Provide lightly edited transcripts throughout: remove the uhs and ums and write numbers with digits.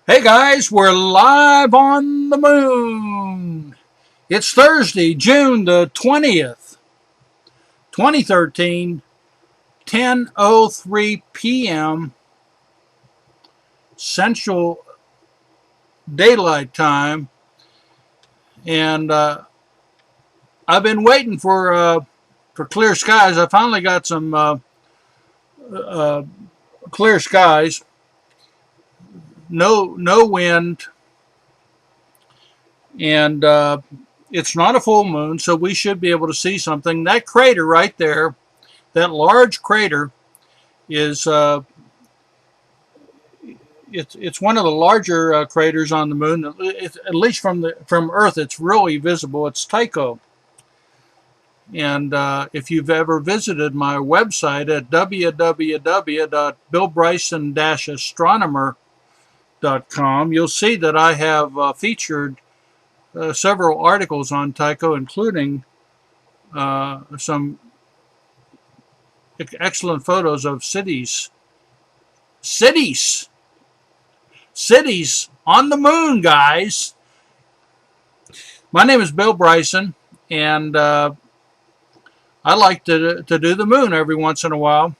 Hey guys, we're live on the moon. It's Thursday, June the 20th, 2013, 10:03 p.m. Central Daylight Time. And I've been waiting for clear skies. I finally got some uh, clear skies. No wind, and it's not a full moon, so we should be able to see something. That crater right there, that large crater, is it's one of the larger craters on the moon. At least from Earth, it's really visible. It's Tycho, and if you've ever visited my website at www.billbryson-astronomer.com, you'll see that I have featured several articles on Tycho, including some excellent photos of cities, cities on the moon, guys. My name is Bill Bryson, and I like to do the moon every once in a while.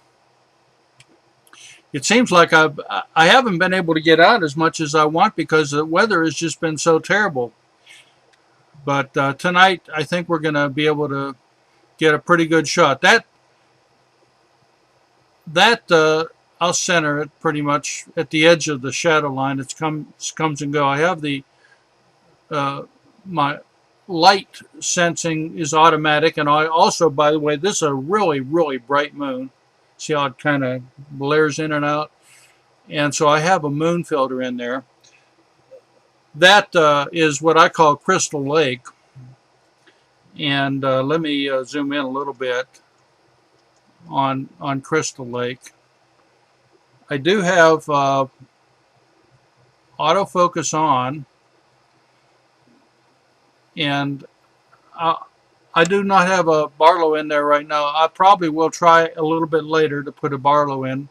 It seems like I haven't been able to get out as much as I want because the weather has just been so terrible. But tonight, I think we're going to be able to get a pretty good shot. That I'll center it pretty much at the edge of the shadow line. It comes and go. I have the my light sensing is automatic, and I also, by the way, this is a really bright moon. See how it kind of blares in and out, and so I have a moon filter in there. That is what I call Crystal Lake, and let me zoom in a little bit on Crystal Lake. I do have autofocus on, and I do not have a Barlow in there right now. I probably will try a little bit later to put a Barlow in.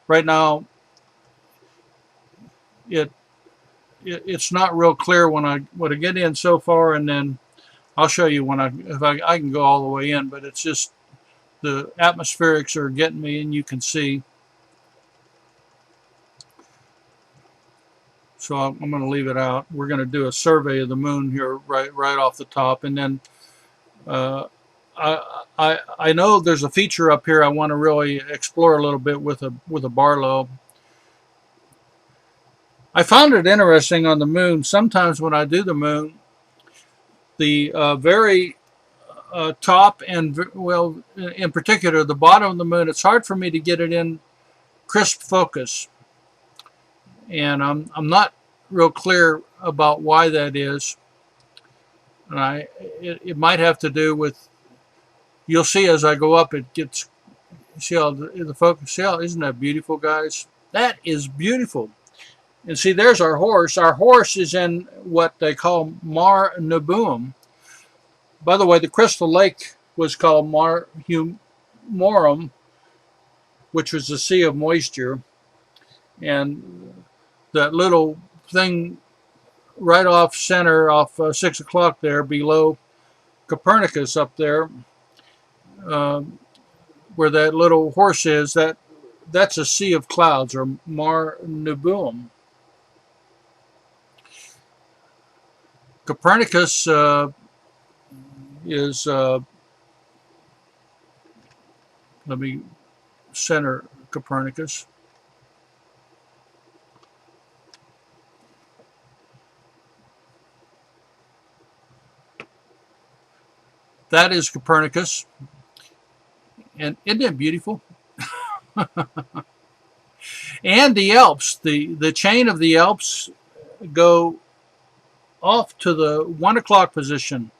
Right now, it's not real clear when I get in so far, and then I'll show you when I can go all the way in. But it's just the atmospherics are getting me, and you can see. So I'm going to leave it out. We're going to do a survey of the moon here right off the top, and then I know there's a feature up here I want to really explore a little bit with a Barlow. I found it interesting on the moon. Sometimes when I do the moon, the very top and, well, in particular the bottom of the moon, it's hard for me to get it in crisp focus, and I'm not real clear about why that is. And it might have to do with, you'll see as I go up, it gets, see how the focus, see how, isn't that beautiful, guys? That is beautiful. And see, there's our horse. Our horse is in what they call Mar Nubum. By the way, the Crystal Lake was called Mar Humorum, which was the sea of moisture. And that little thing right off center, off 6 o'clock there, below Copernicus up there, where that little horse is, that's a sea of clouds, or Mar Nubum. Copernicus is, let me center Copernicus. That is Copernicus. And isn't it beautiful? And the Alps, the chain of the Alps go off to the 1 o'clock position.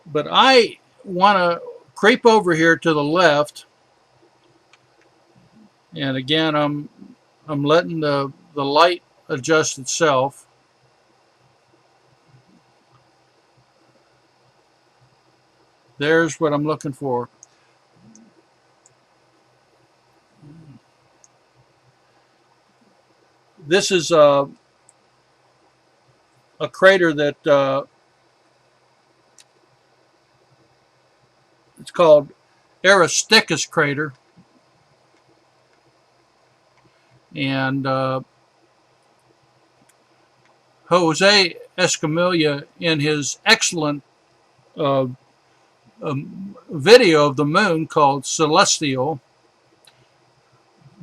But I want to creep over here to the left. And again, I'm letting the light adjust itself. There's what I'm looking for. This is a crater that it's called Aristarchus Crater, and Jose Escamilla, in his excellent uh, video of the moon called Celestial,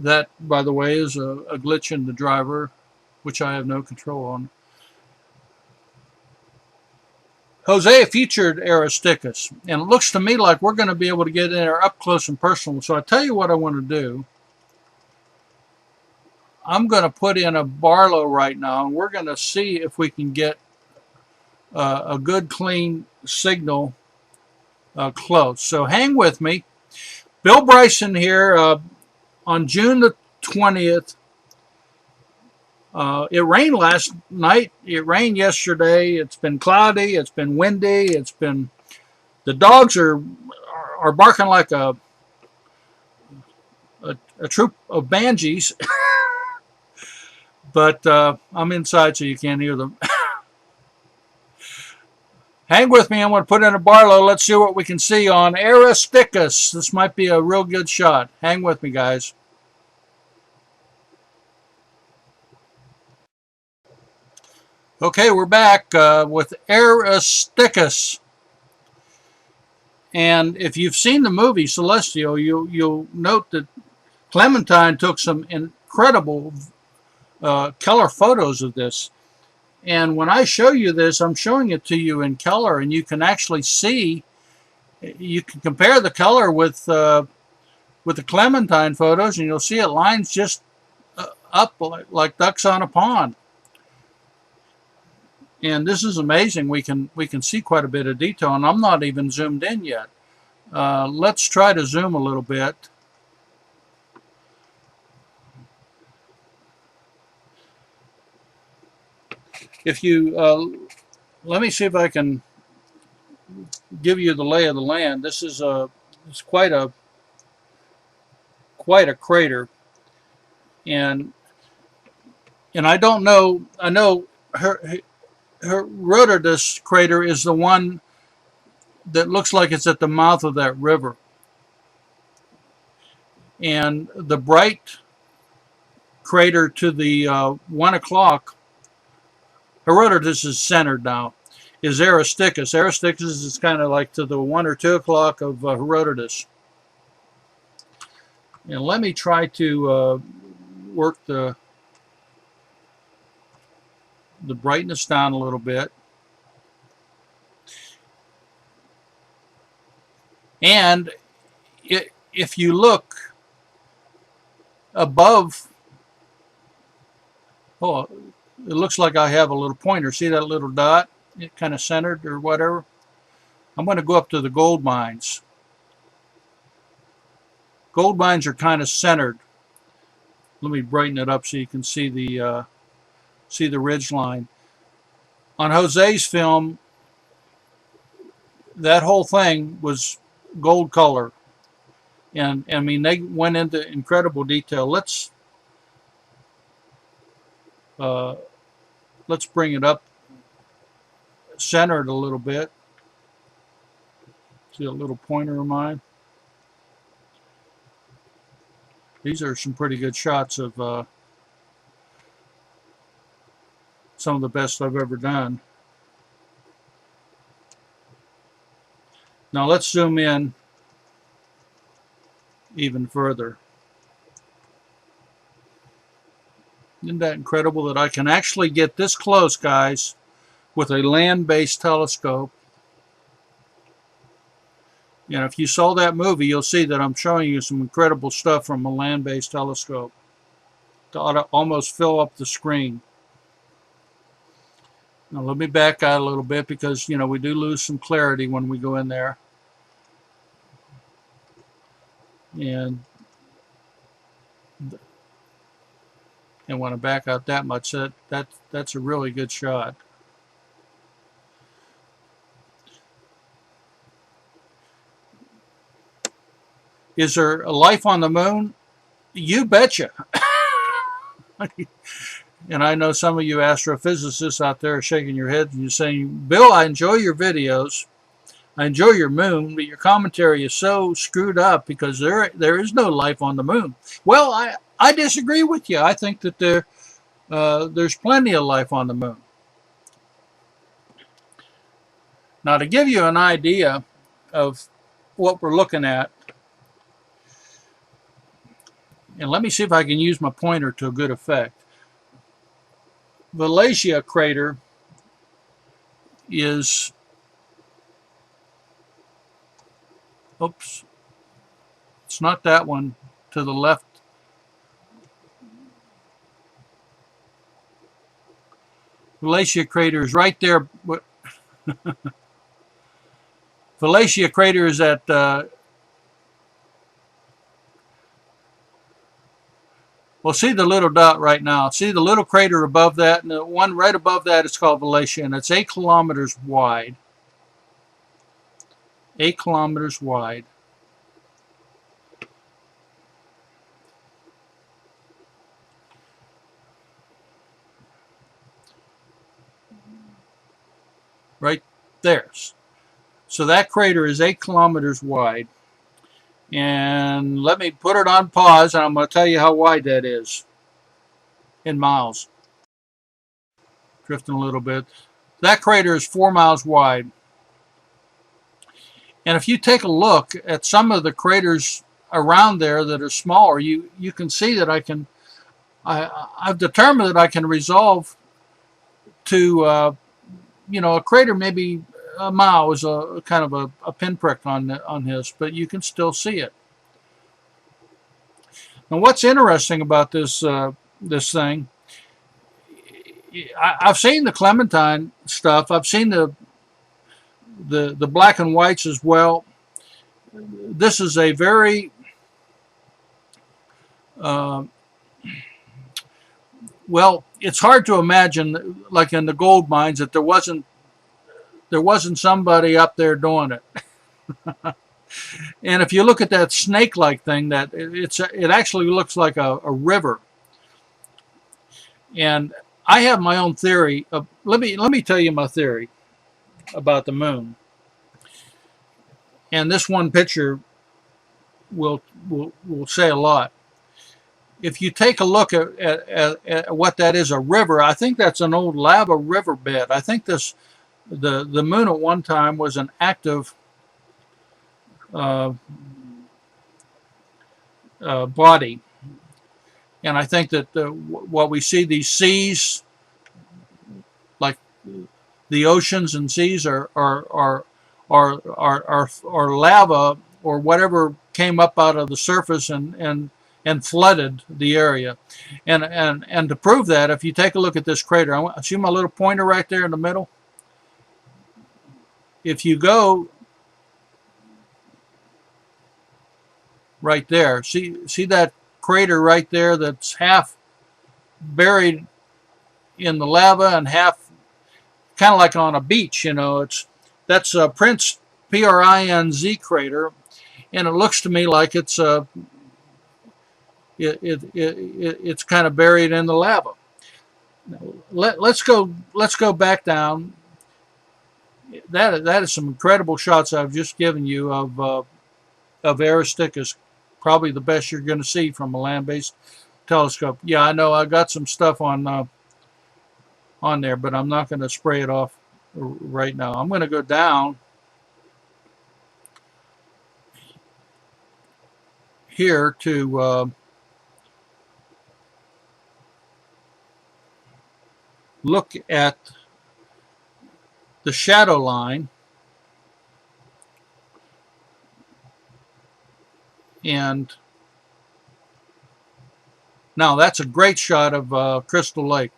that, by the way, is a glitch in the driver, which I have no control on. Jose featured Aristarchus, and it looks to me like we're going to be able to get in there up close and personal. So I tell you what I want to do. I'm going to put in a Barlow right now, and we're going to see if we can get a good, clean signal close. So hang with me. Bill Bryson here on June the 20th. It rained last night. It rained yesterday. It's been cloudy. It's been windy. It's been, the dogs are barking like a troop of banshees. But I'm inside, so you can't hear them. Hang with me. I'm going to put in a Barlow. Let's see what we can see on Aristarchus. This might be a real good shot. Hang with me, guys. Okay, we're back with Aristarchus. And if you've seen the movie Celestial, you'll note that Clementine took some incredible color photos of this. And when I show you this, I'm showing it to you in color, and you can actually see, you can compare the color with the Clementine photos, and you'll see it lines just up like ducks on a pond. And this is amazing. We can see quite a bit of detail, and I'm not even zoomed in yet. Let's try to zoom a little bit. If you let me see if I can give you the lay of the land. This is it's quite a crater, and I don't know. I know Herodotus crater is the one that looks like it's at the mouth of that river, and the bright crater to the 1 o'clock. Herodotus is centered now, is Aristarchus. Aristarchus is kind of like to the 1 or 2 o'clock of Herodotus. And let me try to work the brightness down a little bit. And if you look above, oh, it looks like I have a little pointer. See that little dot? It kind of centered or whatever. I'm going to go up to the gold mines. Gold mines are kind of centered. Let me brighten it up so you can see the ridge line. On Jose's film, that whole thing was gold color, and I mean they went into incredible detail. Let's bring it up, centered a little bit. See a little pointer of mine? These are some pretty good shots of some of the best I've ever done. Now let's zoom in even further. Isn't that incredible that I can actually get this close, guys, with a land-based telescope? And if you saw that movie, you'll see that I'm showing you some incredible stuff from a land-based telescope to almost fill up the screen. Now let me back out a little bit because, you know, we do lose some clarity when we go in there. And when I back out that much, that's a really good shot. Is there a life on the moon? You betcha. And I know some of you astrophysicists out there are shaking your heads and you're saying, Bill, I enjoy your videos. I enjoy your moon, but your commentary is so screwed up because there is no life on the moon. Well, I disagree with you. I think that there's plenty of life on the moon. Now, to give you an idea of what we're looking at, and let me see if I can use my pointer to a good effect. Aristarchus Crater is, oops, it's not that one to the left. Aristarchus Crater is right there. Aristarchus Crater is at well, see the little dot right now. See the little crater above that, and the one right above that is called Aristarchus, and it's 8 kilometers wide. 8 kilometers wide. Right there. So that crater is 8 kilometers wide. And let me put it on pause, and I'm going to tell you how wide that is in miles. Drifting a little bit. That crater is 4 miles wide. And if you take a look at some of the craters around there that are smaller, you can see that I've determined that I can resolve to a crater maybe a mile is a kind of a pinprick on his, but you can still see it. Now, what's interesting about this this thing? I've seen the Clementine stuff. I've seen the black and whites as well. This is a very well, it's hard to imagine, like in the gold mines, that there wasn't somebody up there doing it. And if you look at that snake-like thing, that it actually looks like a river. And I have my own theory of, let me tell you my theory about the moon. And this one picture will say a lot. If you take a look at what that is, a river, I think that's an old lava riverbed. I think the moon at one time was an active body, and I think that what we see, these seas, like the oceans and seas, are lava or whatever came up out of the surface and flooded the area. And to prove that, if you take a look at this crater, I see my little pointer right there in the middle. If you go right there, see that crater right there that's half buried in the lava and half kind of like on a beach, that's Prince, P-R-I-N-Z crater, and it looks to me like it's it's kind of buried in the lava. Let's go back down. That is some incredible shots I've just given you of Aristarchus. Probably the best you're going to see from a land-based telescope. Yeah, I know I got some stuff on there, but I'm not going to spray it off right now. I'm going to go down here to look at the shadow line, and now that's a great shot of Crystal Lake.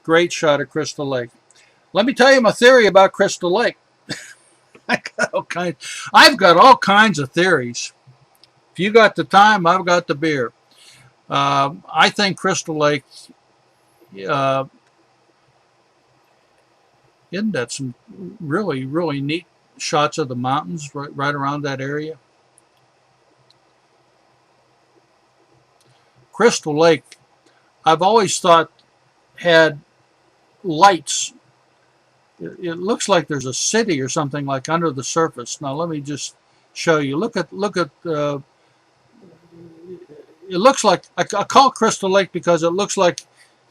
Great shot of Crystal Lake. Let me tell you my theory about Crystal Lake. I've got all kinds of theories. If you got the time, I've got the beer. I think Crystal Lake, isn't that some really, really neat shots of the mountains right around that area? Crystal Lake I've always thought had lights. It looks like there's a city or something like under the surface. Now let me just show you. Look at. It looks like I call it Crystal Lake because it looks like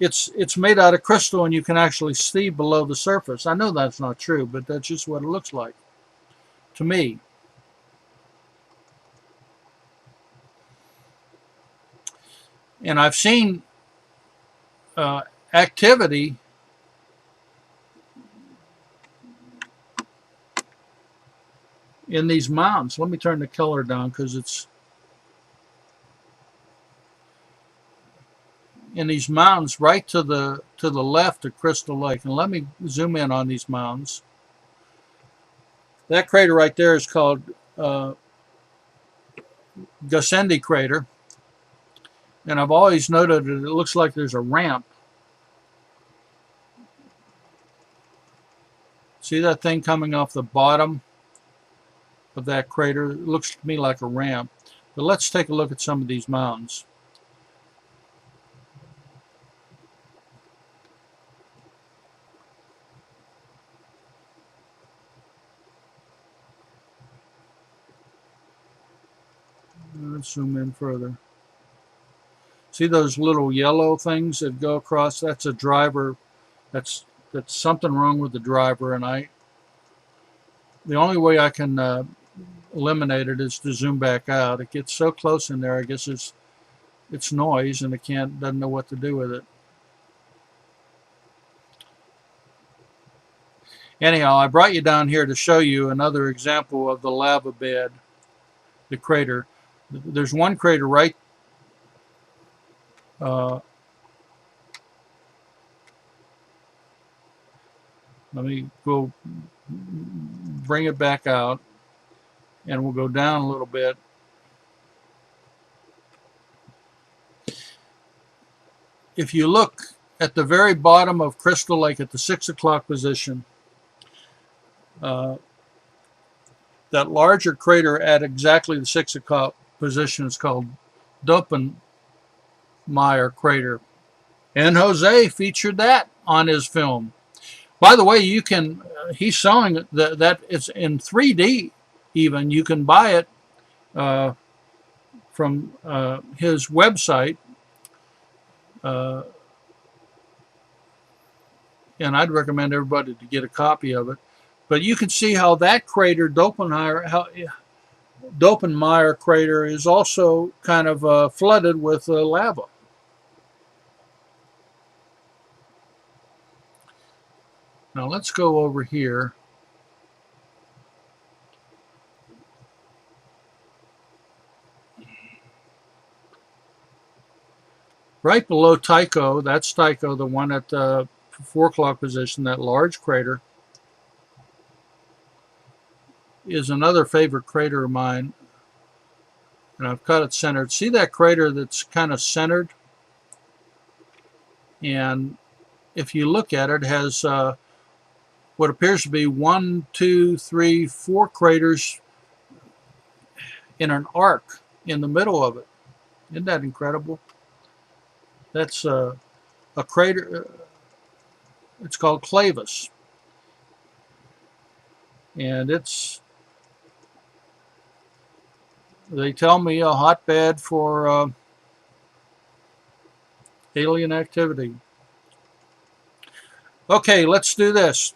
it's made out of crystal and you can actually see below the surface. I know that's not true, but that's just what it looks like to me. And I've seen activity in these mountains. Let me turn the color down because it's in these mountains right to the left of Crystal Lake. And let me zoom in on these mountains. That crater right there is called Gassendi Crater. And I've always noted that it looks like there's a ramp. See that thing coming off the bottom of that crater? It looks to me like a ramp. But let's take a look at some of these mountains. Let's zoom in further. See those little yellow things that go across? That's a driver. That's something wrong with the driver, and the only way I can eliminate it is to zoom back out. It gets so close in there, I guess it's noise, and it doesn't know what to do with it. Anyhow, I brought you down here to show you another example of the lava bed, the crater. There's one crater right let me go bring it back out, and we'll go down a little bit. If you look at the very bottom of Crystal Lake at the 6 o'clock position, that larger crater at exactly the 6 o'clock position is called Dopenmeyer Crater. And Jose featured that on his film. By the way, you can, he's showing that it's in 3D even. You can buy it from his website. And I'd recommend everybody to get a copy of it. But you can see how that crater, Dopenmeyer Crater, is also kind of flooded with lava. Now let's go over here. Right below Tycho, that's Tycho, the one at the 4 o'clock position, that large crater, is another favorite crater of mine. And I've got it centered. See that crater that's kind of centered? And if you look at it, it has what appears to be 1, 2, 3, 4 craters in an arc in the middle of it. Isn't that incredible? That's a crater. It's called Clavis, and they tell me, a hotbed for alien activity. Okay, let's do this.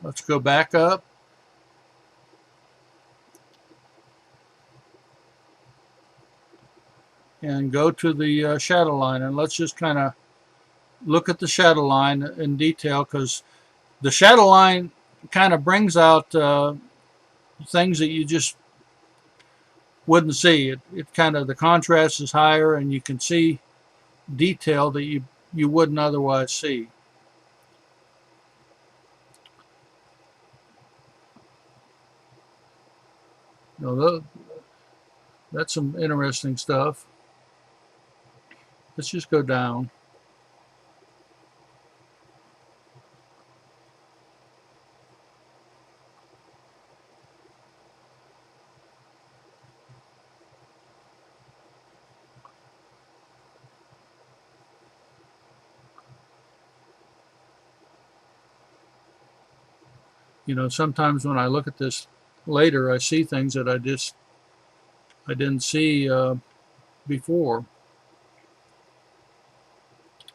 Let's go back up. And go to the shadow line, and let's just kind of look at the shadow line in detail, because the shadow line kind of brings out things that you just wouldn't see. It kind of, the contrast is higher, and you can see detail that you wouldn't otherwise see. You know, that's some interesting stuff. Let's just go down. You know, sometimes when I look at this later, I see things that I didn't see before.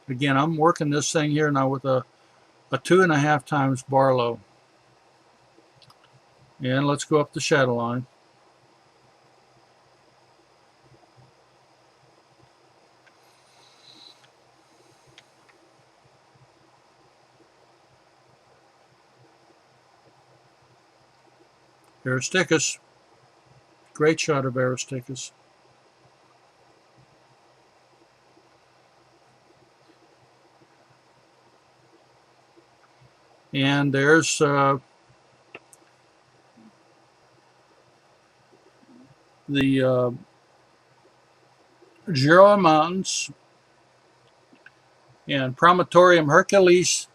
Again, I'm working this thing here now with a 2.5 times Barlow. And let's go up the shadow line. Aristarchus, great shot of Aristarchus. And there's the Jura Mountains, and Promontorium Hercules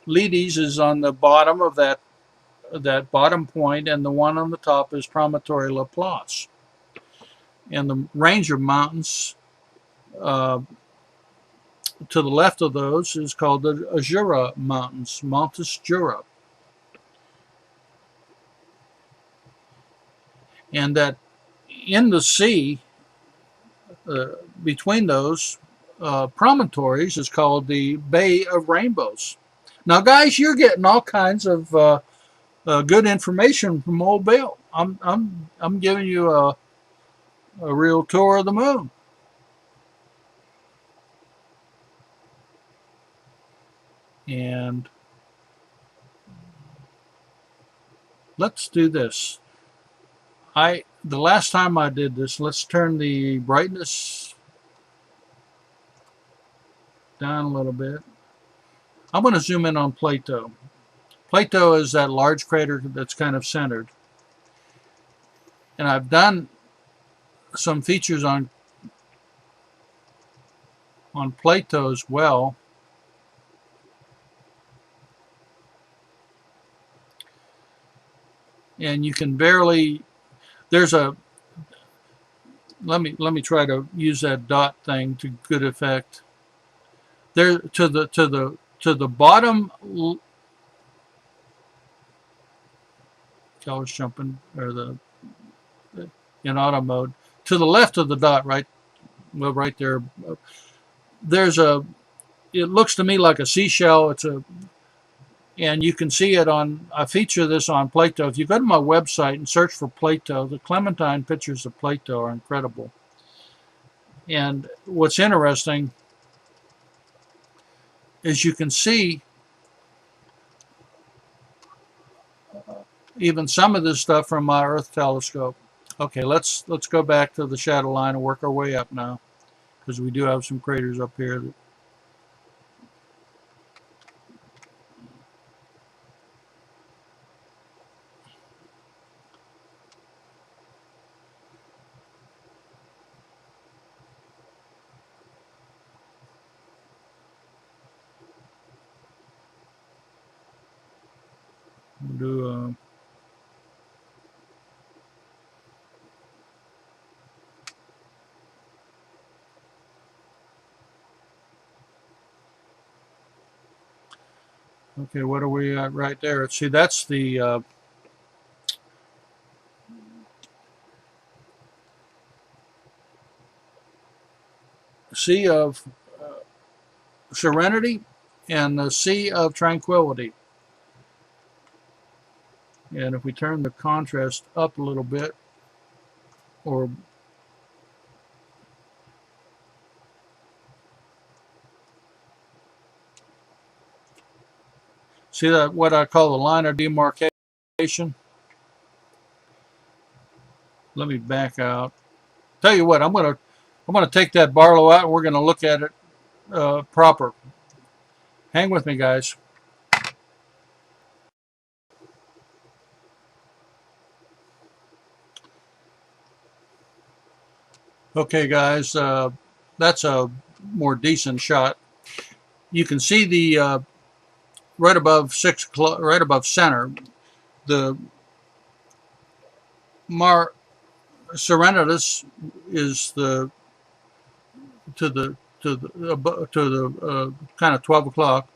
Ledes is on the bottom of that bottom point, and the one on the top is Promontory Laplace. And the range of mountains uh, to the left of those is called the Jura Mountains, Montes Jura. And that in the sea, between those promontories, is called the Bay of Rainbows. Now, guys, you're getting all kinds of good information from old Bill. I'm giving you a real tour of the moon. And let's do this. The last time I did this, let's turn the brightness down a little bit. I'm going to zoom in on Plato. Plato is that large crater that's kind of centered. And I've done some features on Plato as well. And you can barely, there's a, let me try to use that dot thing to good effect. There to the bottom, colors jumping, or the in auto mode, to the left of the dot, right, well, right there, there's a, it looks to me like a seashell. And you can see it on, I feature this on Plato. If you go to my website and search for Plato, the Clementine pictures of Plato are incredible. And what's interesting is you can see even some of this stuff from my Earth telescope. Okay, let's go back to the shadow line and work our way up now, because we do have some craters up here. Do okay, what are we at right there? See, that's the Sea of Serenity and the Sea of Tranquility. And if we turn the contrast up a little bit, or see that what I call the line of demarcation? Let me back out. Tell you what, I'm gonna take that Barlow out and we're gonna look at it proper. Hang with me, guys. Okay, guys, that's a more decent shot. You can see the right above 6 o'clock, right above center, the Mar Serenitatis is the to the kind of 12 o'clock,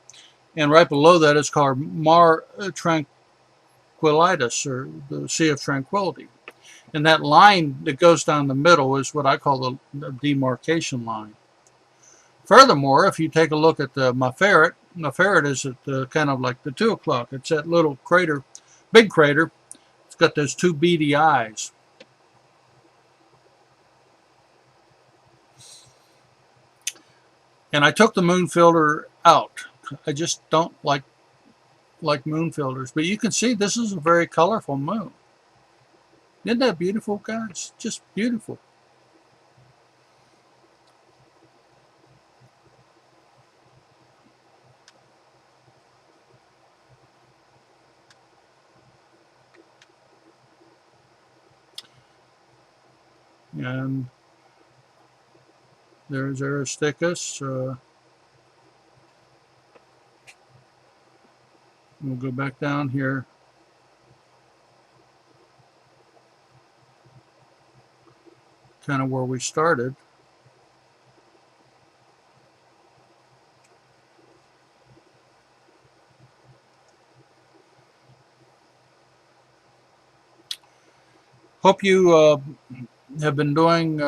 And right below that is called Mar Tranquilitas, or the Sea of Tranquility. And that line that goes down the middle is what I call the demarcation line. Furthermore, if you take a look at my ferret is at kind of like the 2 o'clock. It's that little crater, big crater. It's got those two beady eyes. And I took the moon filter out. I just don't like moon filters. But you can see this is a very colorful moon. Isn't that beautiful, guys? Just beautiful. And there's Aristarchus. We'll go back down here. Kind of where we started. Hope you have been doing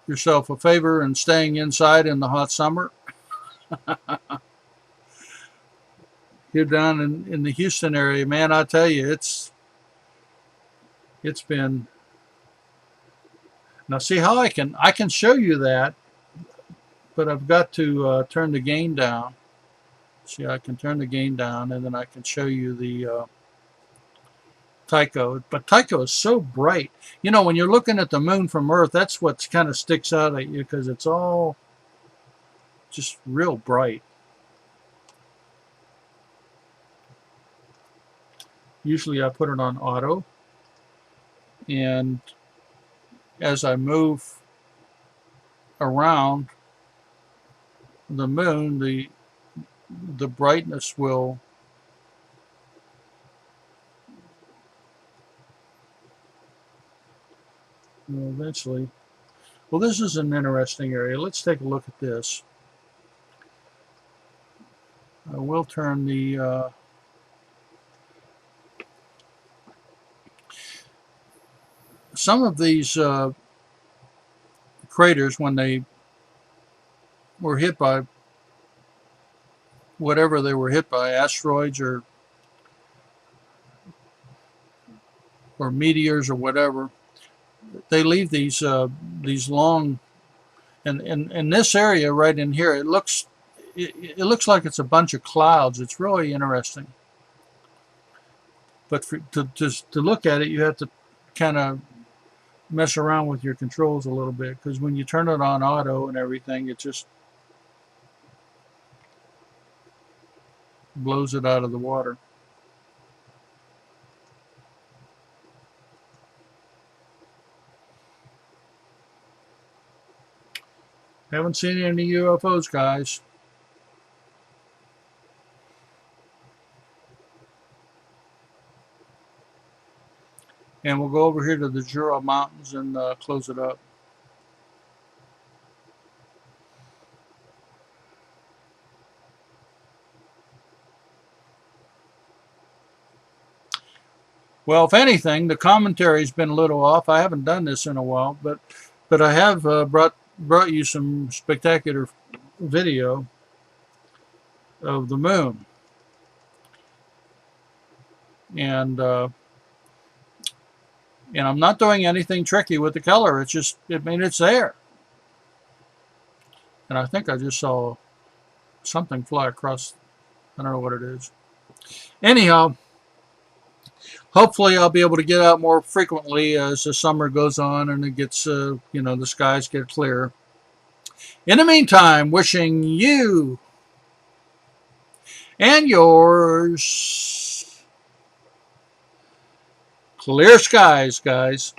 yourself a favor and staying inside in the hot summer. Here down in the Houston area, man, I tell you, it's been. Now see how I can show you that, but I've got to turn the gain down. See, I can turn the gain down, and then I can show you the Tycho. But Tycho is so bright. You know, when you're looking at the moon from Earth, that's what kind of sticks out at you, because it's all just real bright. Usually I put it on auto, and as I move around the moon, the brightness will eventually. Well, this is an interesting area. Let's take a look at this. I will turn the some of these craters, when they were hit by whatever they were hit by, asteroids or meteors or whatever, they leave these long, and in this area right in here, it looks like it's a bunch of clouds. It's really interesting. But to look at it, you have to kind of mess around with your controls a little bit, because when you turn it on auto and everything, it just blows it out of the water. Haven't seen any UFOs, guys. And we'll go over here to the Jura Mountains and close it up. Well, if anything, the commentary's been a little off. I haven't done this in a while, but I have brought you some spectacular video of the moon. And I'm not doing anything tricky with the color. It's just, it's there. And I think I just saw something fly across. I don't know what it is. Anyhow, hopefully I'll be able to get out more frequently as the summer goes on and it gets, the skies get clearer. In the meantime, wishing you and yours clear skies, guys.